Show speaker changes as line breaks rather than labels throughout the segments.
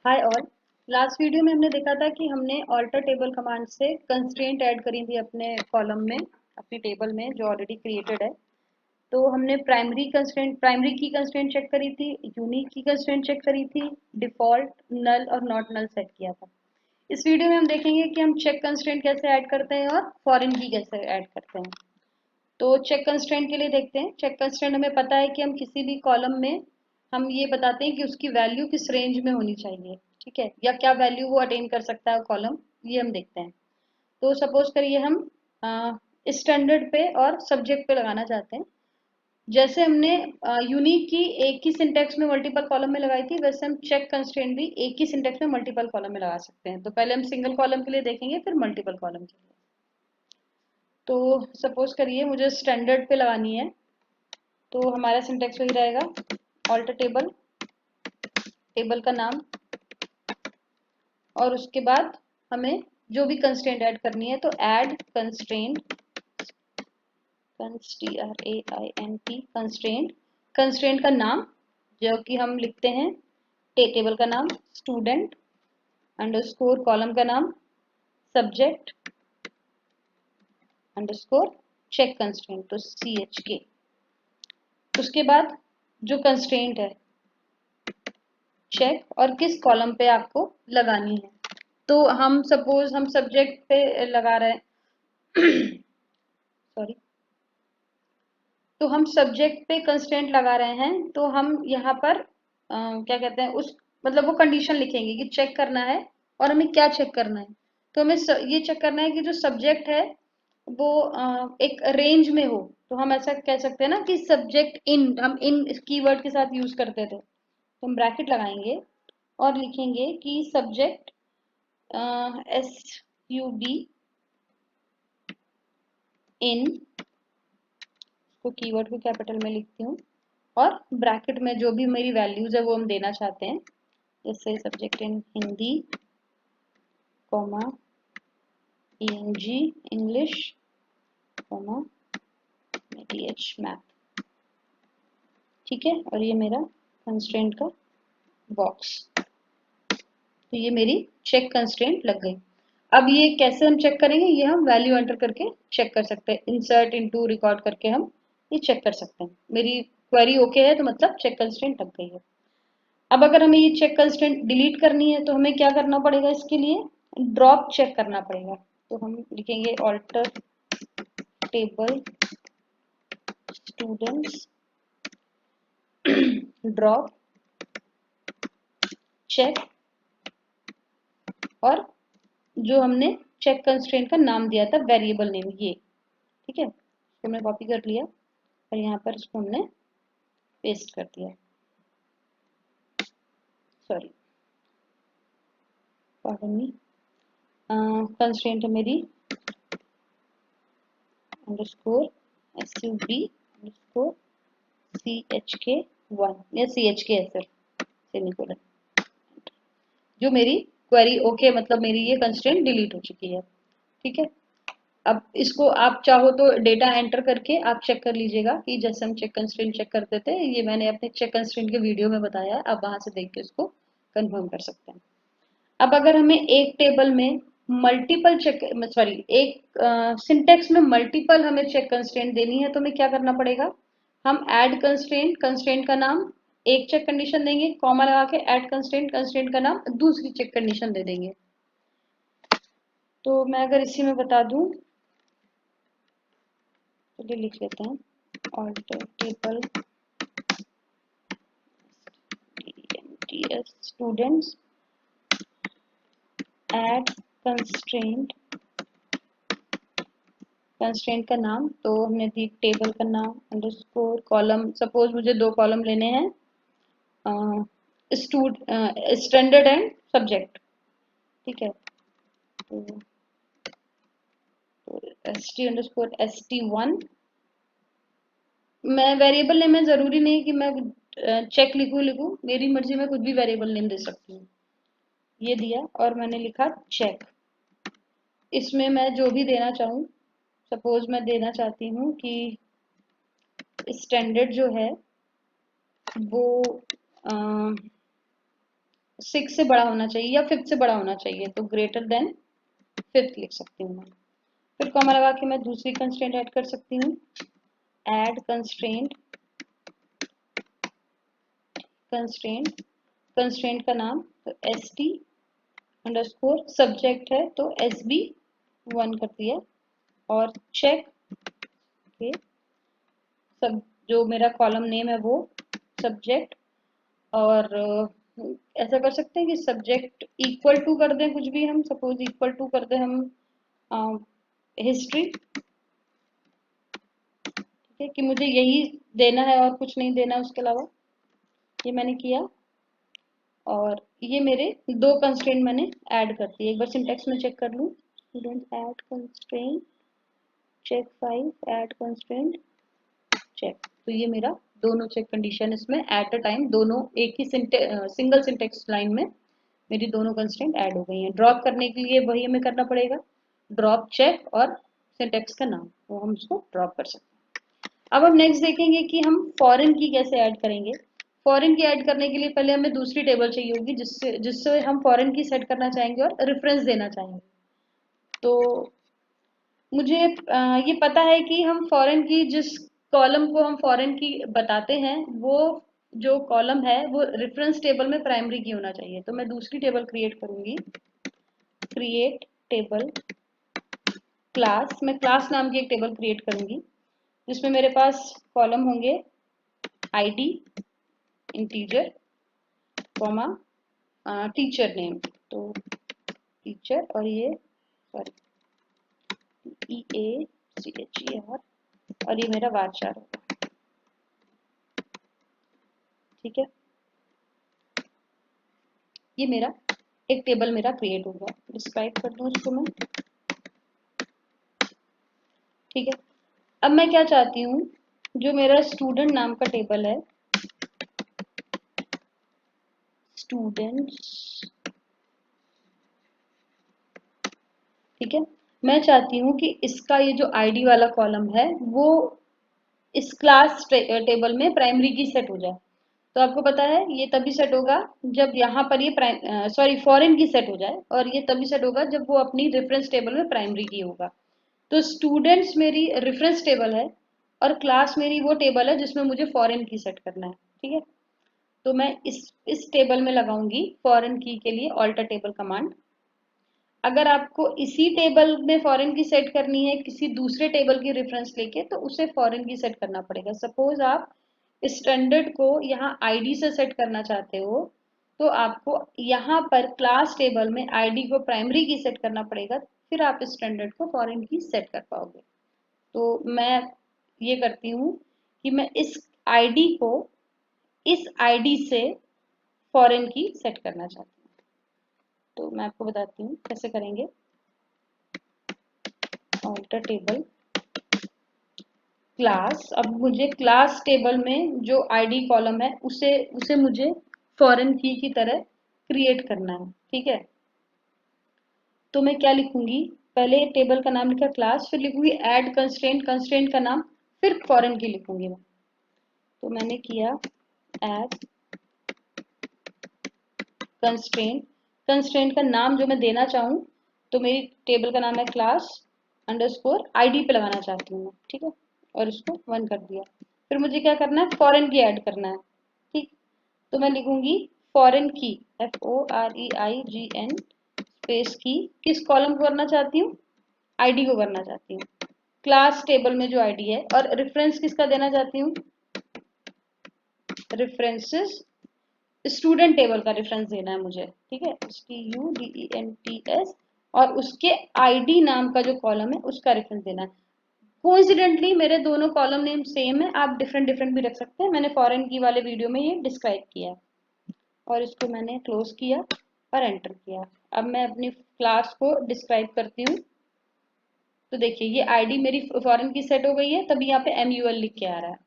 Hi all. Last video में हमने देखा था कि हमने ऑल्टर टेबल कमांड से कंस्ट्रेंट ऐड करी थी अपने कॉलम में, अपनी टेबल में जो ऑलरेडी क्रिएटेड है। तो हमने प्राइमरी की कंस्ट्रेंट चेक करी थी, यूनिक की कंस्ट्रेंट चेक करी थी, डिफॉल्ट, नल और नॉट नल सेट किया था। इस वीडियो में हम देखेंगे कि हम चेक कंस्ट्रेंट कैसे ऐड करते हैं और फॉरेन की कैसे ऐड करते हैं। तो चेक कंस्ट्रेंट के लिए देखते हैं। चेक कंस्ट्रेंट हमें पता है कि हम किसी भी कॉलम में हम ये बताते हैं कि उसकी वैल्यू किस रेंज में होनी चाहिए, ठीक है, या क्या वैल्यू वो अटेन कर सकता है कॉलम, ये हम देखते हैं। तो सपोज करिए हम स्टैंडर्ड पे और सब्जेक्ट पे लगाना चाहते हैं। जैसे हमने यूनिक की एक ही सिंटेक्स में मल्टीपल कॉलम में लगाई थी, वैसे हम चेक कंस्ट्रेंट भी एक ही सिंटेक्स में मल्टीपल कॉलम में लगा सकते हैं। तो पहले हम सिंगल कॉलम के लिए देखेंगे, फिर मल्टीपल कॉलम के लिए। तो सपोज करिए मुझे स्टैंडर्ड पे लगानी है, तो हमारा सिंटेक्स वही रहेगा, ऑल्टर टेबल, टेबल का नाम, और उसके बाद हमें जो भी कंस्ट्रेंट ऐड करनी है तो ऐड कंस्ट्रेंट, कंस्ट्रेंट, कंस्ट्रेंट का नाम जो कि हम लिखते हैं टेबल का नाम, स्टूडेंट अंडरस्कोर कॉलम का नाम, सब्जेक्ट अंडरस्कोर चेक कंस्ट्रेंट, तो CHK। उसके बाद जो कंस्ट्रेंट है चेक और किस कॉलम पे आपको लगानी है। तो हम सपोज हम सब्जेक्ट पे लगा रहे हैं सॉरी, तो हम सब्जेक्ट पे कंस्ट्रेंट लगा रहे हैं, तो हम यहाँ पर क्या कहते हैं उस मतलब वो कंडीशन लिखेंगे कि चेक करना है, और हमें क्या चेक करना है। तो हमें ये चेक करना है कि जो सब्जेक्ट है वो एक रेंज में हो। तो हम ऐसा कह सकते हैं ना कि सब्जेक्ट इन, हम इन कीवर्ड के साथ यूज करते थे, तो हम ब्रैकेट लगाएंगे और लिखेंगे कि सब्जेक्ट SUB इन, को कीवर्ड को कैपिटल में लिखती हूँ, और ब्रैकेट में जो भी मेरी वैल्यूज है वो हम देना चाहते हैं, जैसे subject in Hindi, comma ENG English, comma TH math, ठीक है। और ये मेरा कंस्ट्रेंट का बॉक्स, तो ये मेरी चेक कंस्ट्रेंट लग गई। अब ये कैसे हम चेक करेंगे, ये हम वैल्यू एंटर करके चेक कर सकते हैं, इंसर्ट इनटू रिकॉर्ड करके हम ये चेक कर सकते हैं। मेरी क्वेरी ओके है तो मतलब चेक कंस्ट्रेंट लग गई है। अब अगर हमें ये चेक कंस्ट्रेंट डिलीट करनी है तो हमें क्या करना पड़ेगा, इसके लिए ड्रॉप चेक करना पड़ेगा। तो हम लिखेंगे alter table students drop check, और जो हमने चेक कंस्ट्रेंट का नाम दिया था वेरिएबल नेम, ये ठीक है, इसको हमने कॉपी कर लिया और यहाँ पर इसको हमने पेस्ट कर दिया। सॉरी, पार्डन मी, कंस्ट्रेंट है मेरी अंडरस्कोर SUB अंडरस्कोर CHK1 या CHK है सर, सेमीकोलन। जो मेरी क्वेरी ओके मतलब मेरी ये कंस्ट्रेंट डिलीट हो चुकी है, ठीक है। अब इसको आप चाहो तो डेटा एंटर करके आप चेक कर लीजिएगा कि जैसे हम चेक कंस्ट्रेंट चेक करते थे, ये मैंने अपने चेक कंस्ट्रेंट के वीडियो में बताया है, आप वहां से देख के इसको कंफर्म कर सकते हैं। अब अगर हमें एक टेबल में मल्टीपल चेक, सॉरी एक सिंटेक्स में मल्टीपल हमें चेक कंस्ट्रेंट देनी है, तो हमें क्या करना पड़ेगा, हम ऐड कंस्ट्रेंट, कंस्ट्रेंट का नाम एक चेक कंडीशन देंगे, कॉमा लगा के ऐड कंस्ट्रेंट, कंस्ट्रेंट का नाम दूसरी चेक कंडीशन दे देंगे। तो मैं अगर इसी में बता दूं, चलिए लिख लेते हैं, alter table students add constraint, constraint का नाम, तो हमने दी टेबल का नाम अंडरस्कोर कॉलम, सपोज मुझे दो कॉलम लेने हैं, स्टैंडर्ड एंड सब्जेक्ट, ठीक है। तो ST_ST1, मैं वेरिएबल नेम में जरूरी नहीं कि मैं चेक लिखूं, मेरी मर्जी में कुछ भी वेरिएबल नेम दे सकती हूँ। ये दिया और मैंने लिखा चेक, इसमें मैं जो भी देना चाहूँ, सपोज मैं देना चाहती हूँ कि स्टैंडर्ड जो है वो 6 से बड़ा होना चाहिए या 5th से बड़ा होना चाहिए, तो ग्रेटर देन 5th लिख सकती हूँ मैं। फिर कॉमा लगा के मैं दूसरी कंस्ट्रेंट ऐड कर सकती हूँ, ऐड कंस्ट्रेंट, कंस्ट्रेंट, कंस्ट्रेंट का नाम तो एस टी अंडरस्कोर, सब्जेक्ट है तो एस बी 1 कर दिया, और चेक के सब जो मेरा कॉलम नेम है वो सब्जेक्ट, और ऐसा कर सकते हैं कि सब्जेक्ट इक्वल टू कर दें, कुछ भी हम सपोज इक्वल टू कर दें हम हिस्ट्री, ठीक है, कि मुझे यही देना है और कुछ नहीं देना उसके अलावा। ये मैंने किया, और ये मेरे दो कंस्ट्रेंट मैंने ऐड कर दिए। एक बार सिंटेक्स में चेक कर लूँ, student add constraint check 5 add constraint check, तो ये मेरा दोनों चेक कंडीशन इसमें एट अ टाइम, दोनों एक ही सिंगल सिंटेक्स लाइन में मेरी दोनों कंस्ट्रेंट ऐड हो गई हैं। ड्रॉप करने के लिए वही हमें करना पड़ेगा, ड्रॉप चेक और सिंटेक्स का नाम, वो हम इसको ड्रॉप कर सकते हैं। अब हम नेक्स्ट देखेंगे कि हम फॉरेन की कैसे ऐड करेंगे। फॉरेन की ऐड करने के लिए पहले हमें दूसरी टेबल चाहिए होगी जिससे जिससे हम फॉरेन की सेट करना चाहेंगे और रेफरेंस देना चाहेंगे। तो मुझे ये पता है कि हम फॉरेन की जिस कॉलम को हम फॉरेन की बताते हैं वो जो कॉलम है वो रेफरेंस टेबल में प्राइमरी की होना चाहिए। तो मैं दूसरी टेबल क्रिएट करूंगी, क्रिएट टेबल क्लास, मैं क्लास नाम की एक टेबल क्रिएट करूंगी जिसमें मेरे पास कॉलम होंगे ID, integer, comma teacher name, तो टीचर, और ये सॉरी EACHER, और ये मेरा वारचार होगा, ठीक है। ये मेरा एक टेबल मेरा क्रिएट हो गया, डिस्क्राइब कर दूं इसको मैं, ठीक है। अब मैं क्या चाहती हूँ, जो मेरा स्टूडेंट नाम का टेबल है, स्टूडेंट्स, ठीक है, मैं चाहती हूँ कि इसका ये जो आईडी वाला कॉलम है वो इस क्लास टेबल में प्राइमरी की सेट हो जाए। तो आपको पता है ये तभी सेट होगा जब यहाँ पर ये फॉरेन की सेट हो जाए, और ये तभी सेट होगा जब वो अपनी रेफरेंस टेबल में प्राइमरी की होगा। तो स्टूडेंट्स मेरी रेफरेंस टेबल है और क्लास मेरी वो टेबल है जिसमें मुझे फॉरेन की सेट करना है, ठीक है। तो मैं इस टेबल में लगाऊंगी फॉरेन की के लिए ऑल्टर टेबल कमांड। अगर आपको इसी टेबल में फॉरेन की सेट करनी है किसी दूसरे टेबल की रेफरेंस लेके, तो उसे फॉरेन की सेट करना पड़ेगा। सपोज आप स्टैंडर्ड को यहाँ आईडी से सेट करना चाहते हो, तो आपको यहाँ पर क्लास टेबल में आईडी को प्राइमरी की सेट करना पड़ेगा, फिर आप स्टैंडर्ड को फॉरेन की सेट कर पाओगे। तो मैं ये करती हूँ कि मैं इस आईडी को इस आईडी से फॉरेन की सेट करना चाहती हूँ। तो मैं आपको बताती हूँ कैसे करेंगे। ऑल्टर टेबल क्लास, अब मुझे क्लास टेबल में जो आईडी कॉलम है उसे उसे मुझे फॉरेन की तरह क्रिएट करना है, ठीक है। तो मैं क्या लिखूंगी, पहले टेबल का नाम लिखा क्लास, फिर लिखूंगी ऐड कंस्ट्रेंट, कंस्ट्रेंट का नाम, फिर फॉरेन की लिखूंगी मैं। तो मैंने किया ऐड कंस्ट्रेंट, कंस्ट्रेंट का नाम जो मैं देना चाहूँ, तो मेरी टेबल का नाम है क्लास अंडरस्कोर आईडी पे लगाना चाहती हूँ मैं, ठीक है, और इसको 1 कर दिया। फिर मुझे क्या करना है, फॉरेन की ऐड करना है, ठीक। तो मैं लिखूंगी फॉरेन की, FOREIGN स्पेस की, किस कॉलम को करना चाहती हूँ, आईडी को करना चाहती हूँ, क्लास टेबल में जो आईडी है, और रेफरेंस किसका देना चाहती हूँ, रेफरेंसेस, स्टूडेंट टेबल का रेफरेंस देना है मुझे, ठीक है, STUDENTS, और उसके आईडी नाम का जो कॉलम है उसका रेफरेंस देना है। कोइंसिडेंटली मेरे दोनों कॉलम नेम सेम है, आप डिफरेंट डिफरेंट भी रख सकते हैं, मैंने फॉरेन की वाले वीडियो में ये डिस्क्राइब किया है। और इसको मैंने क्लोज किया और एंटर किया। अब मैं अपनी क्लास को डिस्क्राइब करती हूँ। तो देखिए ये आईडी मेरी फॉरेन की सेट हो गई है, तभी यहाँ पे MUL लिख के आ रहा है।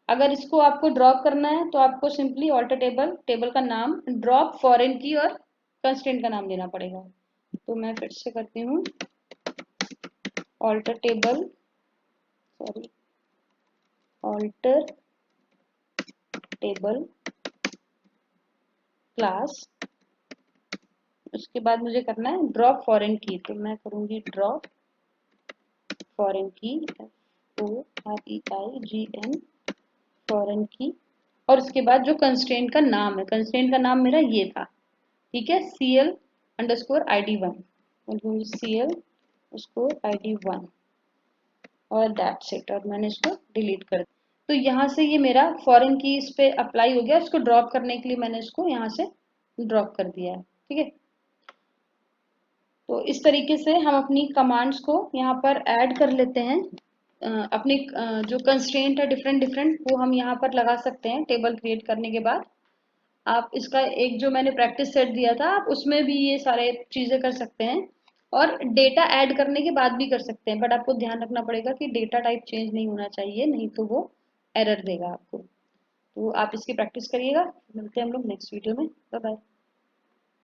अगर इसको आपको ड्रॉप करना है तो आपको सिंपली ऑल्टर टेबल, टेबल का नाम, ड्रॉप फॉरेन की और कंस्ट्रेंट का नाम देना पड़ेगा। तो मैं फिर से करती हूँ alter table, sorry, alter table class, उसके बाद मुझे करना है ड्रॉप फॉरेन की, तो मैं करूंगी ड्रॉप फॉरेन की, FOREIGN फॉरेन की, और उसके बाद जो कंस्ट्रेंट का नाम है, कंस्ट्रेंट का नाम मेरा ये था, ठीक है, CL_ID1, CL_ID1 और दैट्स इट, और मैंने इसको डिलीट कर दिया। तो यहाँ से ये मेरा फॉरेन की इस पे अप्लाई हो गया, इसको ड्रॉप करने के लिए मैंने इसको यहाँ से ड्रॉप कर दिया है, ठीक है। तो इस तरीके से हम अपनी कमांड्स को यहाँ पर ऐड कर लेते हैं, अपनी जो कंस्ट्रेंट है डिफरेंट डिफरेंट वो हम यहाँ पर लगा सकते हैं टेबल क्रिएट करने के बाद। आप इसका एक जो मैंने प्रैक्टिस सेट दिया था आप उसमें भी ये सारे चीजें कर सकते हैं, और डेटा ऐड करने के बाद भी कर सकते हैं, बट आपको ध्यान रखना पड़ेगा कि डेटा टाइप चेंज नहीं होना चाहिए, नहीं तो वो एरर देगा आपको। तो आप इसकी प्रैक्टिस करिएगा, मिलते हैं हम लोग नेक्स्ट वीडियो में, बाय बाय।